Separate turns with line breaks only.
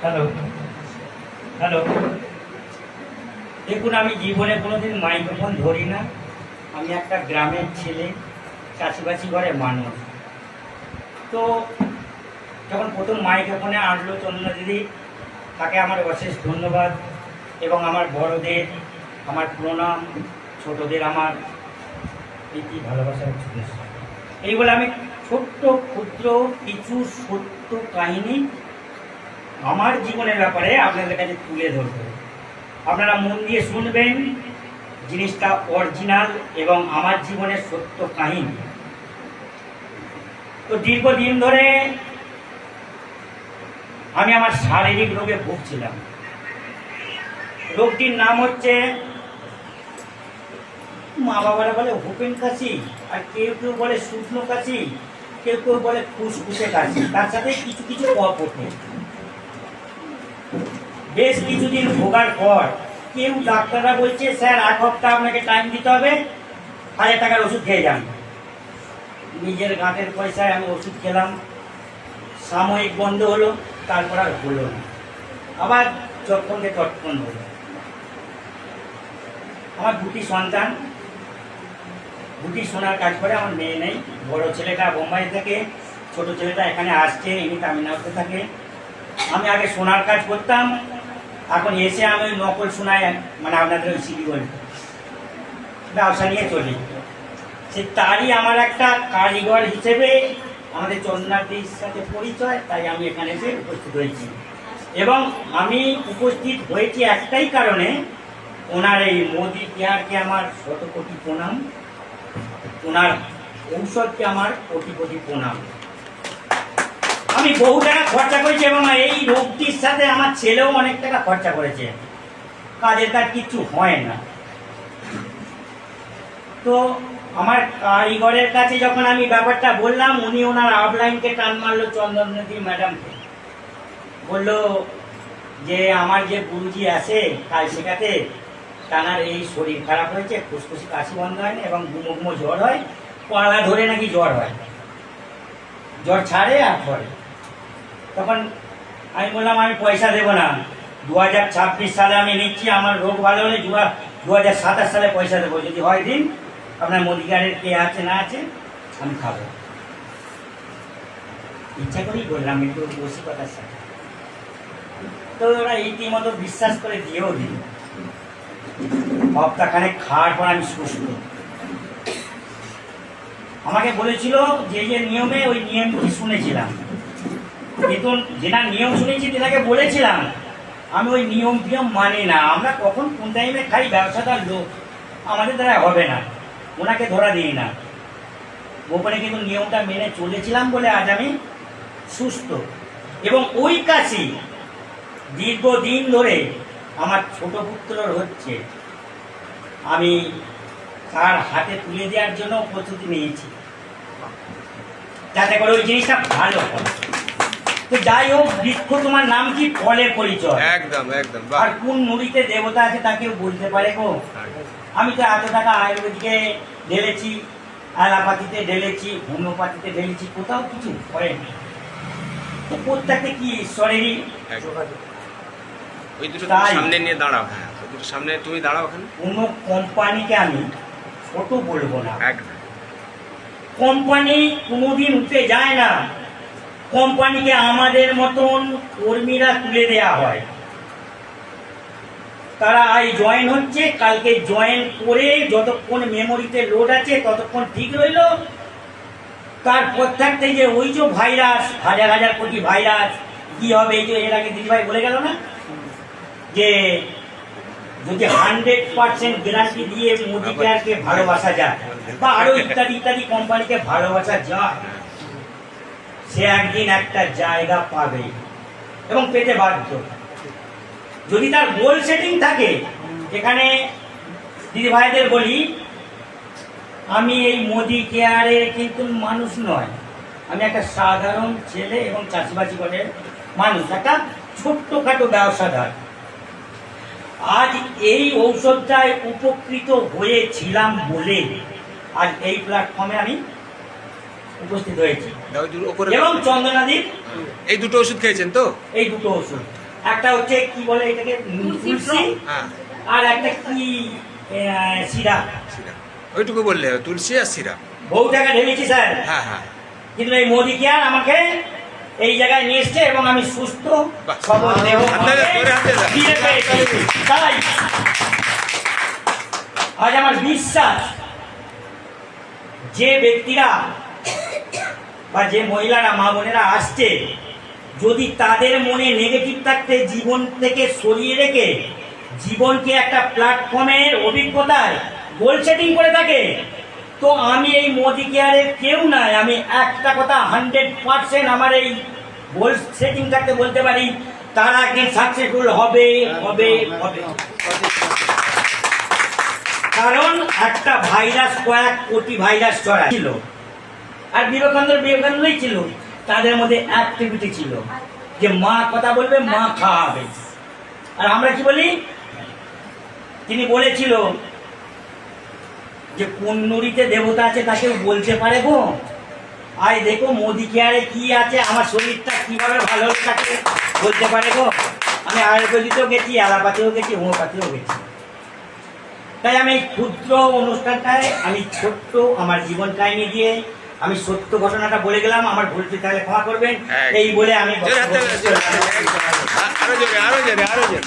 Hello hello, দেখুন আমি জীবনে কোনোদিন মাইক্রোফোন ধরি না। আমি একটা গ্রামের ছেলে, চাষিবাসি ঘরের মানুষ। তো যখন প্রথম মাইক্রোফোনে আসলো চন্দনা দিদি, তাকে আমার অশেষ ধন্যবাদ এবং আমার বড়দের আমার প্রণাম, ছোটদের আমার প্রীতি ভালোবাসার শুভেচ্ছা। এই বলে আমি ছোট্ট ক্ষুদ্র কিছু সত্য কাহিনী আমার জীবনের ব্যাপারে আপনাদের কাছে তুলে ধরব। আপনারা মন দিয়ে শুনবেন, জিনিসটা অরিজিনাল এবং আমার জীবনের সত্য কাহিনী। তো দীর্ঘদিন ধরে আমি আমার শারীরিক রোগে ভুগছিলাম। রোগটির নাম হচ্ছে, মা বাবারা বলে হুপেন কাশি, আর কেউ কেউ বলে শুকনো কাশি, কেউ কেউ বলে ফুসফুসে কাশি, তার সাথে কিছু কিছু কফ ওঠে। বেশ কিছুদিন ভোগার পর কেউ ডাক্তাররা বলছে, স্যার 1 সপ্তাহ আপনাকে টাইম দিতে হবে, 1000 টাকার ওষুধ খেয়ে যান। নিজের গাঁটের পয়সায় আমি ওষুধ খেলাম, সাময়িক বন্ধ হলো, তারপর আর হলো না, আবার চটকনকে চটকন হলো। আমার দুটি সন্তান, দুটি সোনার কাজ করে, আমার মেয়ে নেই। বড় ছেলেটা বোম্বাই থেকে, ছোট ছেলেটা এখানে আসছে, ইনি তামিলনাড়ুতে থাকে। আমি আগে সোনার কাজ করতাম, এখন এসে আমি ওই নকল সোনায়, মানে আপনাদের ওই সিডি গোল্ড ব্যবসা নিয়ে চলি। সে তারই আমার একটা কারিগর হিসেবে আমাদের চন্দনাদির সাথে পরিচয়, তাই আমি এখানে এসে উপস্থিত হয়েছি। এবং আমি উপস্থিত হয়েছি একটাই কারণে, ওনার এই মোদি কেয়ারকে আমার শত কোটি প্রণাম, ওনার ঔষধকে আমার কোটি কোটি প্রণাম। আমি বহু টাকা খরচা করেছি এবং এই রোগটির সাথে আমার ছেলেও অনেক টাকা খরচা করেছে, কাজের কাজ কিচ্ছু হয় না। তো আমার কারিগরের কাছে যখন আমি ব্যাপারটা বললাম, উনি ওনার আপলাইনকে টান মারলো চন্দনদি ম্যাডামকে, বললো যে আমার যে গুরুজি আছে কাজ শেখাতে, তানার এই শরীর খারাপ হয়েছে, ফুসফুসি কাশি বন্ধ হয় না এবং গুমো গুমো জ্বর হয়, পালা ধরে নাকি জ্বর হয়, জ্বর ছাড়ে আর ধরে। তখন আমি বললাম আমি পয়সা দেবো না, 2026 সালে আমি নিচ্ছি, আমার রোগ ভালো হলে 2027 সালে পয়সা দেবো, যদি হয় দিন, আপনার মোদিকারের কে আছে না আছে আমি খাবো। ইচ্ছা করেই বললাম, একটু বসি কথার সাথে। তো ওরা রীতিমতো বিশ্বাস করে দিয়েও দিল। সপ্তাহখানেক খাওয়ার পর আমি সুস্থ। আমাকে বলেছিল যে যে নিয়মে, ওই নিয়মটি শুনেছিলাম, কিন্তু যেটা নিয়ম শুনেছি তেনাকে বলেছিলাম, আমি ওই নিয়ম টিয়ম মানি না। আমরা কখন কোন টাইমে খাই, ব্যবসাদার লোক, আমাদের দ্বারা হবে না, ওনাকে ধরা দিই না। গোপনে কিন্তু নিয়মটা মেনে চলেছিলাম বলে আজ আমি সুস্থ। এবং ওই কাশি দীর্ঘদিন ধরে আমার ছোট পুত্রর হচ্ছে, আমি তার হাতে তুলে দেওয়ার জন্য প্রস্তুতি নিয়েছি, যাতে করে ওই জিনিসটা ভালো হয়। তো যাই হোক, বৃক্ষ তোমার নাম কি? ফলের পরিচয়।
একদম একদম।
আর কোন নুড়িতে দেবতা আছে তা কেউ বলতে পারে গো? আমি তো এত টাকা আয়ুর্বেদিকে ঢেলেছি, অ্যালোপ্যাথিতে ঢেলেছি, হোমিওপ্যাথিতে ঢেলেছি, কোথাও কিছু হয়নি। তো প্রত্যেকটা কি ঈশ্বরেরই যোগাযোগ।
ওই দুটো সামনে নিয়ে দাঁড়াও, হ্যাঁ ওই দুটো সামনে তুমি দাঁড়াও ওখানে।
কোনো কোম্পানিকে আমি ছোট বলবো না,
একদম।
কোম্পানি কোনোদিন উঠে যায় না, কোম্পানিকে আমাদের মতন কর্মীরা তুলে দেয়া হয়। তারা আজ জয়েন হচ্ছে, কালকে জয়েন করে যতক্ষণ মেমোরিতে লোড আছে ততক্ষণ ঠিক রইল, তারপর থাকতে যে ওই যে ভাইরাস, হাজার হাজার কোটি ভাইরাস কি হবে, এই যে এর আগে দিদিভাই বলে গেল না, যে যদি 100% গ্যারান্টি দিয়ে মোদি কেয়ারকে ভালোবাসা যায়, বা আরো ইত্যাদি ইত্যাদি কোম্পানিকে ভালোবাসা যায়, সে একদিন একটা জায়গা পাবে এবং পেতে বাধ্য, যদি তার গোল সেটিং থাকে। এখানে দিদি ভাইদের বলি, আমি এই মোদি কেয়ারে কিন্তু মানুষ নয়, আমি একটা সাধারণ ছেলে এবং চাষিবাসি করে মানুষ, একটা ছোট্টখাটো ব্যবসাদার। আজ এই ঔষধটায় উপকৃত হয়েছিলাম বলে আজ এই প্ল্যাটফর্মে আমি উপস্থিত হয়েছি। এবং চন্দনাদির
এই দুটো ওষুধ খেয়েছেন তো?
এই দুটো ওষুধ একটা হচ্ছে কি বলে এটাকে তুলসী,
হ্যাঁ
আর একটা কি সিরাপ।
সিরাপ, ওইটুকু বললে হবে, তুলসী আর সিরাপ।
বহু টাকা ঢেলেছি স্যার,
হ্যাঁ হ্যাঁ,
কিন্তু এই মোদি কেয়ার আমাকে এই জায়গায় নিয়ে এসছে এবং আমি সুস্থ
বাহ।
সবল দেহ
হাতে দাও, জোরে হাতে দাও।
ফিরে পেয়েছি। তাই আজ আমার বিশ্বাস যে ব্যক্তিরা বা যে মহিলারা মা বোনেরা আসছে, যদি তাদের মনে নেগেটিভ থাকতে জীবন থেকে সরিয়ে রেখে জীবনকে একটা প্ল্যাটফর্মের অভিজ্ঞতায় গোল সেটিং করে থাকে, তো আমি এই মোদি কেয়ারের কেউ নাই। আমি একটা কথা 100% আমার এই গোল সেটিং থাকতে বলতে পারি, তারা একদিন সাকসেসফুল হবে হবে হবে। কারণ একটা ভাইরাস কয়েক কোটি ভাইরাস ছড়ায় ছিল, আর বিবেকানন্দই ছিল, তাদের মধ্যে অ্যাক্টিভিটি ছিল যে মা কথা বলবে, মা খাওয়াবে। আর আমরা কি বলি, তিনি বলেছিল যে কোন নুড়িতে দেবতা আছে তা কেউ বলতে পারে গো। আজ দেখো মোদি কেয়ারে কি আছে, আমার শরীরটা কিভাবে ভালো হয়ে থাকে বলতে পারে গো। আমি আয়ুর্বেদিতেও গেছি, অ্যালোপ্যাথিও গেছি, হোমিওপ্যাথিও গেছি। তাই আমি এই ক্ষুদ্র অনুষ্ঠানটায় আমি ছোট্ট আমার জীবন কাহিনী দিয়ে আমি সত্য ঘটনাটা বলে গেলাম। আমার ভুল তাহলে ক্ষমা করবেন। এই বলে আমি
জোরে হাতে দাও, জোরে হাতে দাও। আরো জোরে, আরো জোরে, আরো জোরে।